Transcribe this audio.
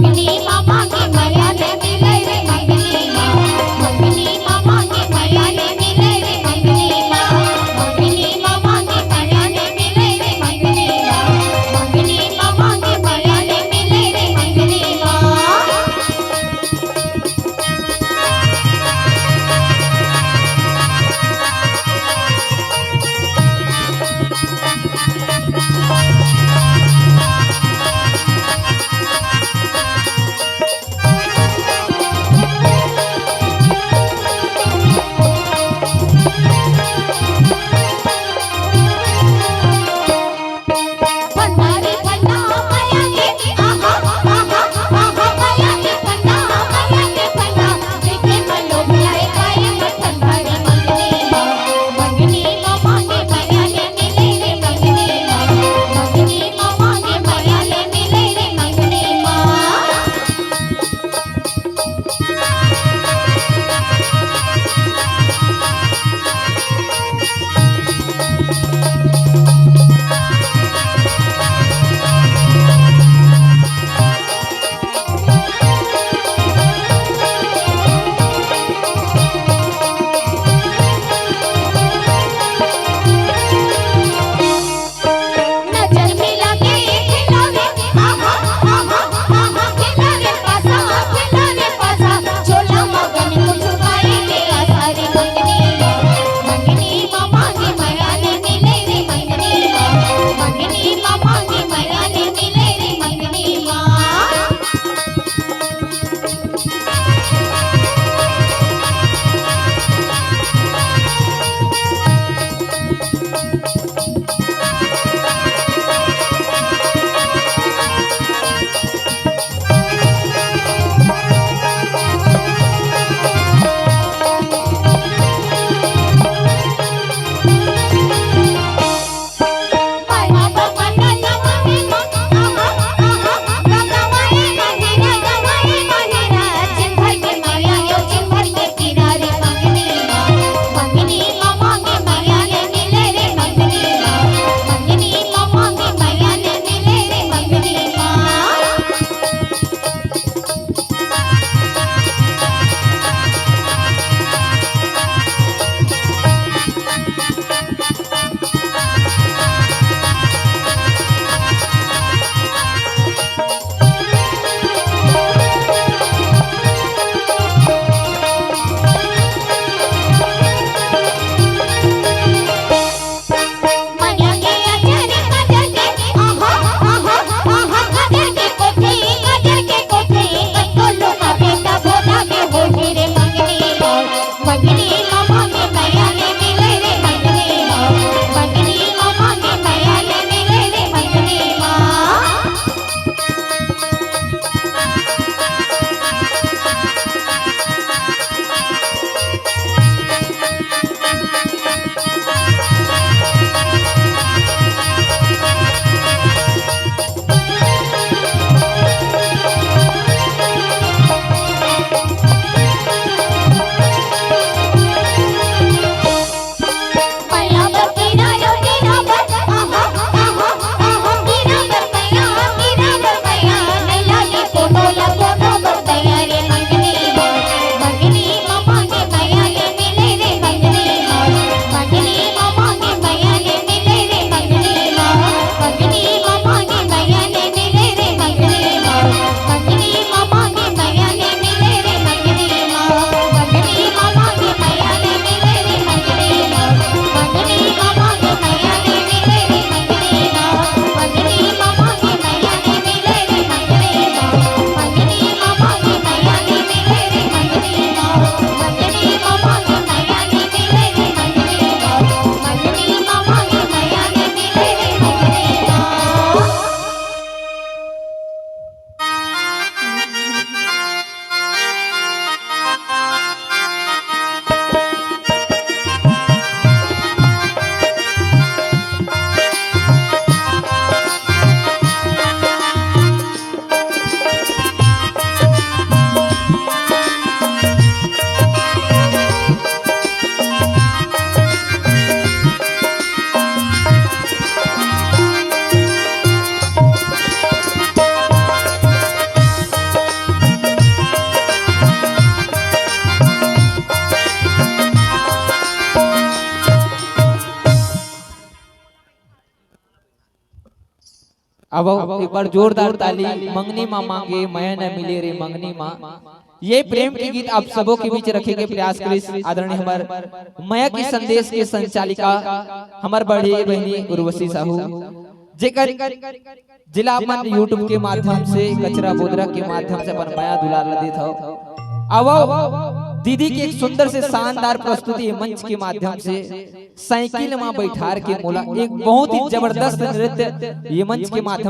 मंगनी मामा के मर्यादे मिले रे मंगनी माँ मंगनी मामा के मर्यादे मिले रे मंगनी माँ मंगनी मामा के मर्यादे मिले रे मंगनी माँ मंगनी मामा के मर्यादे मिले रे मंगनी माँ अब एक बार जोरदार ताली। मंगनी माँ मांगे माया न मिले रे मंगनी माँ। ये प्रेम के गीत आप सबों के बीच रखे के प्रयास करी। आदरणीय हमार माया की संदेश के संचालिका हमार बड़ी बहनी उर्वशी साहू, जेकर जिला मन यूट्यूब के माध्यम से कचरा बोदरा के माध्यम से अपन माया दुलार देत हो। अब दीदी की एक सुंदर से शानदार प्रस्तुति मंच के माध्यम से साइकिल में बैठार के मोला एक बहुत ही जबरदस्त नृत्य ये मंच के माध्यम